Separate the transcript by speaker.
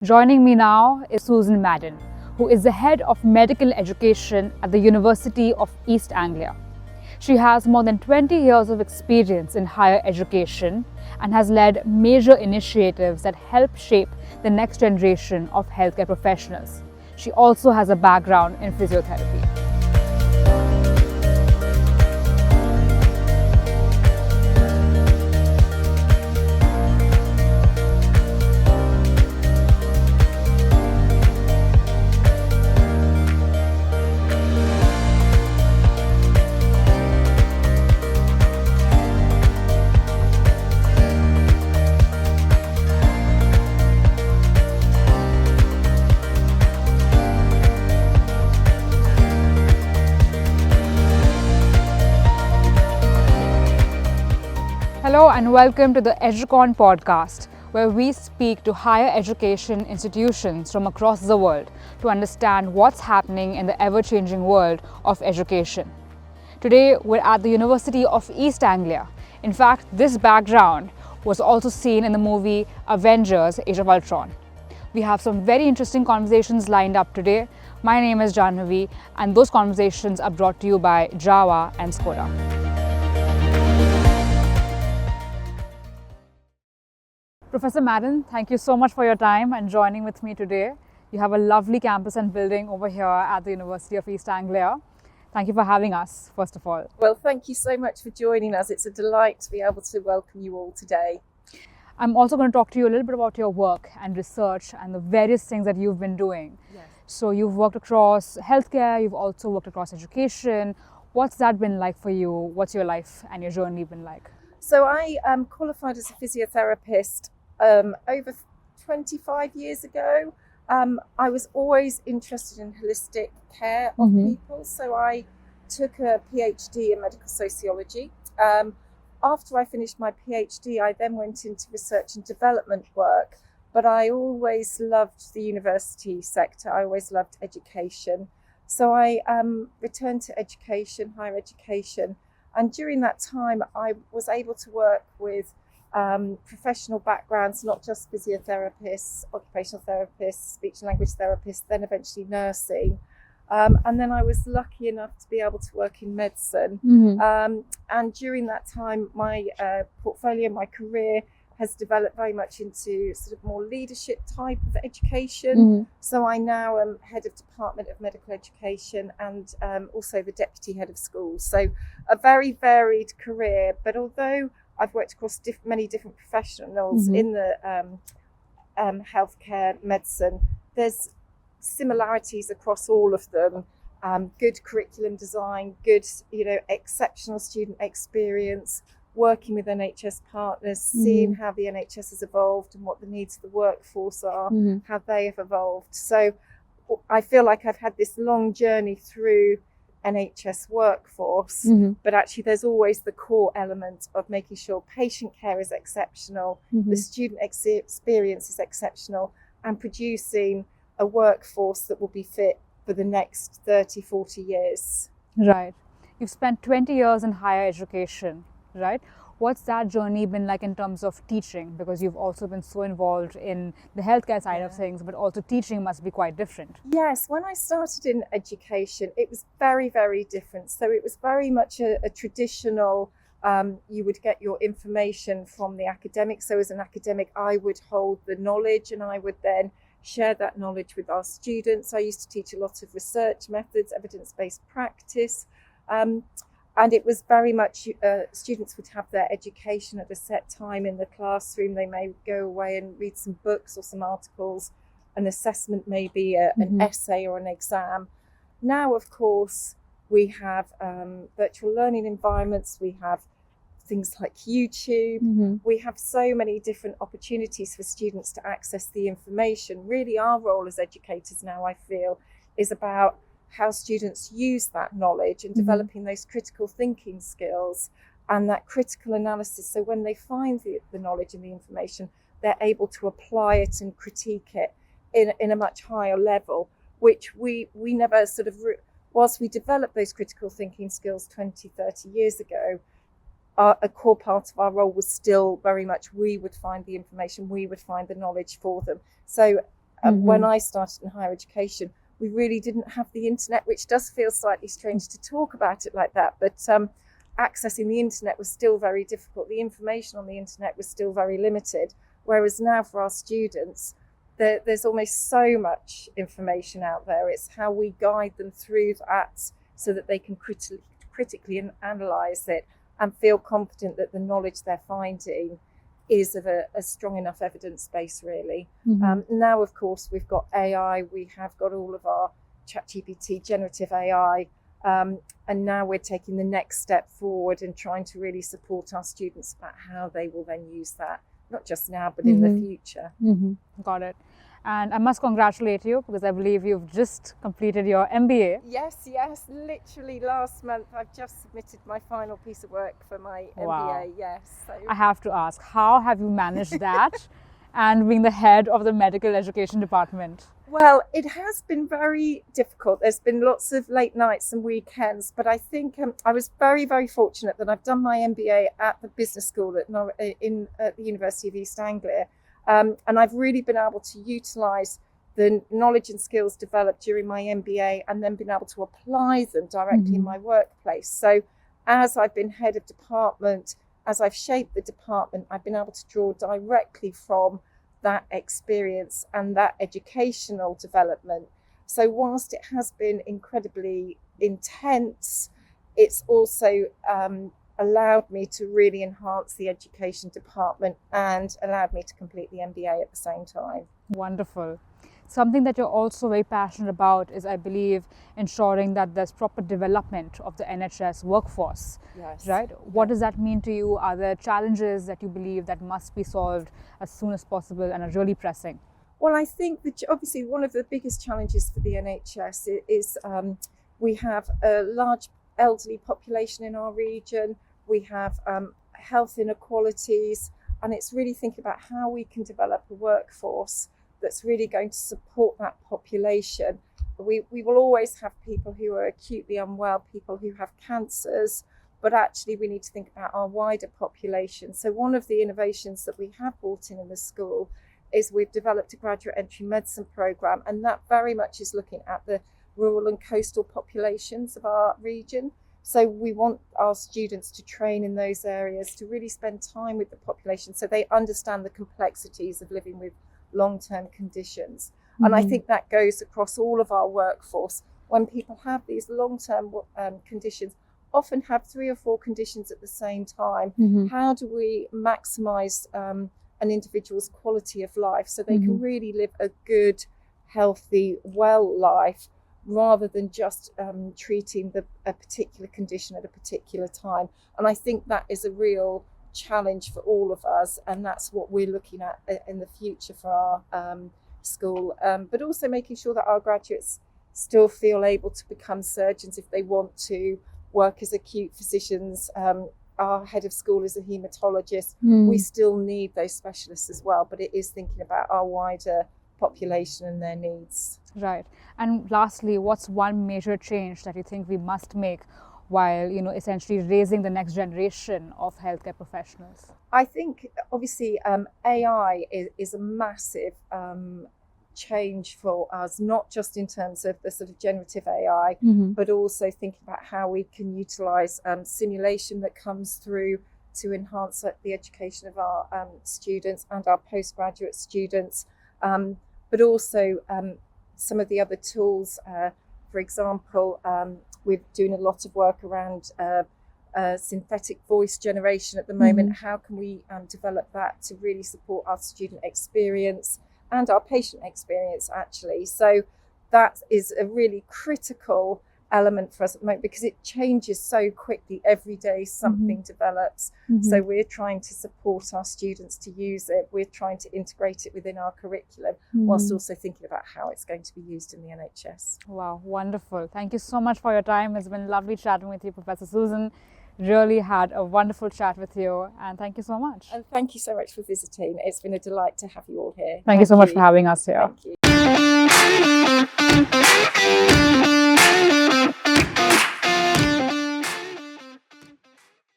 Speaker 1: Joining me now is Susan Madden, who is the head of medical education at the University of East Anglia. She has more than 20 years of experience in higher education and has led major initiatives that help shape the next generation of healthcare professionals. She also has a background in physiotherapy. Hello and welcome to the AICON podcast, where we speak to higher education institutions from across the world to understand what's happening in the ever-changing world of education. Today, we're at the University of East Anglia. In fact, this background was also seen in the movie Avengers: Age of Ultron. We have some very interesting conversations lined up today. My name is Janhavi, and those conversations are brought to you by Java and Skoda. Professor Madden, thank you so much for your time and joining with me today. You have a lovely campus and building over here at the University of East Anglia. Thank you for having us, first of all.
Speaker 2: Well, thank you so much for joining us. It's a delight to be able to welcome you all today.
Speaker 1: I'm also going to talk to you a little bit about your work and research and the various things that you've been doing.
Speaker 2: Yes.
Speaker 1: So you've worked across healthcare, you've also worked across education. What's that been like for you? What's your life and your journey been like?
Speaker 2: So I qualified as a physiotherapist over 25 years ago. I was always interested in holistic care of people. So I took a PhD in medical sociology. After I finished my PhD, I then went into research and development work. But I always loved the university sector. I always loved education. So I returned to education, higher education. And during that time, I was able to work with professional backgrounds, not just physiotherapists, occupational therapists, speech and language therapists, then eventually nursing. And then I was lucky enough to be able to work in medicine. And during that time, my portfolio, my career has developed very much into sort of more leadership type of education. So I now am head of Department of Medical Education and also the deputy head of schools. So a very varied career, but although I've worked across many different professionals in the healthcare medicine, there's similarities across all of them. Good curriculum design, good, exceptional student experience, working with NHS partners, seeing how the NHS has evolved and what the needs of the workforce are, how they have evolved. So I feel like I've had this long journey through NHS workforce, but actually there's always the core element of making sure patient care is exceptional, the student experience is exceptional, and producing a workforce that will be fit for the next 30, 40 years.
Speaker 1: Right. You've spent 20 years in higher education, right? What's that journey been like in terms of teaching? Because you've also been so involved in the healthcare side of things, but also teaching must be quite different.
Speaker 2: Yes, when I started in education, it was very, very different. So it was very much a traditional, you would get your information from the academic. So as an academic, I would hold the knowledge and I would then share that knowledge with our students. I used to teach a lot of research methods, evidence-based practice. And it was very much, students would have their education at a set time in the classroom. They may go away and read some books or some articles. An assessment may be an essay or an exam. Now, of course, we have virtual learning environments. We have things like YouTube. We have so many different opportunities for students to access the information. Really, our role as educators now, I feel, is about how students use that knowledge and developing those critical thinking skills and that critical analysis. So when they find the knowledge and the information, they're able to apply it and critique it in a much higher level, which we never sort of, whilst we developed those critical thinking skills 20, 30 years ago, a core part of our role was still very much we would find the information, we would find the knowledge for them. So When I started in higher education, we really didn't have the internet, which does feel slightly strange to talk about it like that. But accessing the internet was still very difficult. The information on the internet was still very limited. Whereas now for our students, there's almost so much information out there. It's how we guide them through that so that they can critically analyse it and feel confident that the knowledge they're finding is of a strong enough evidence base, really. Now, of course, we've got AI, we have got all of our ChatGPT, generative AI, and now we're taking the next step forward and trying to really support our students about how they will then use that, not just now, but in the future.
Speaker 1: Got it. And I must congratulate you because I believe you've just completed your MBA.
Speaker 2: Yes, literally last month I've just submitted my final piece of work for my MBA. Yes. So.
Speaker 1: I have to ask, how have you managed that and being the head of the medical education department?
Speaker 2: Well, it has been very difficult. There's been lots of late nights and weekends, but I think I was very, very fortunate that I've done my MBA at the business school at the University of East Anglia. And I've really been able to utilise the knowledge and skills developed during my MBA and then been able to apply them directly in my workplace. So as I've been head of department, as I've shaped the department, I've been able to draw directly from that experience and that educational development. So whilst it has been incredibly intense, it's also allowed me to really enhance the education department and allowed me to complete the MBA at the same time.
Speaker 1: Wonderful. Something that you're also very passionate about is, I believe, ensuring that there's proper development of the NHS workforce.
Speaker 2: Yes.
Speaker 1: Right? What does that mean to you? Are there challenges that you believe that must be solved as soon as possible and are really pressing?
Speaker 2: Well, I think that obviously one of the biggest challenges for the NHS is we have a large elderly population in our region. We have health inequalities, and it's really thinking about how we can develop a workforce that's really going to support that population. We will always have people who are acutely unwell, people who have cancers, but actually we need to think about our wider population. So one of the innovations that we have brought in the school is we've developed a graduate entry medicine programme, and that very much is looking at the rural and coastal populations of our region. So we want our students to train in those areas, to really spend time with the population so they understand the complexities of living with long-term conditions. And I think that goes across all of our workforce. When people have these long-term conditions, often have 3 or 4 conditions at the same time, how do we maximise an individual's quality of life so they can really live a good, healthy, well life, rather than just treating a particular condition at a particular time. And I think that is a real challenge for all of us, and that's what we're looking at in the future for our school, but also making sure that our graduates still feel able to become surgeons if they want to work as acute physicians. Our head of school is a haematologist. We still need those specialists as well, but it is thinking about our wider population and their needs.
Speaker 1: Right. And lastly, what's one major change that you think we must make while, essentially raising the next generation of healthcare professionals?
Speaker 2: I think obviously AI is a massive change for us, not just in terms of the sort of generative AI, but also thinking about how we can utilise simulation that comes through to enhance the education of our students and our postgraduate students. But also some of the other tools, for example, we're doing a lot of work around synthetic voice generation at the moment. How can we develop that to really support our student experience and our patient experience, actually? So that is a really critical element for us at the moment because it changes so quickly. Every day something develops. So we're trying to support our students to use it. We're trying to integrate it within our curriculum whilst also thinking about how it's going to be used in the NHS.
Speaker 1: Wow, wonderful. Thank you so much for your time. It's been lovely chatting with you, Professor Susan. Really had a wonderful chat with you, and thank you so much.
Speaker 2: And thank you so much for visiting. It's been a delight to have you all here.
Speaker 1: Thank you so much for having us here.
Speaker 2: Thank you.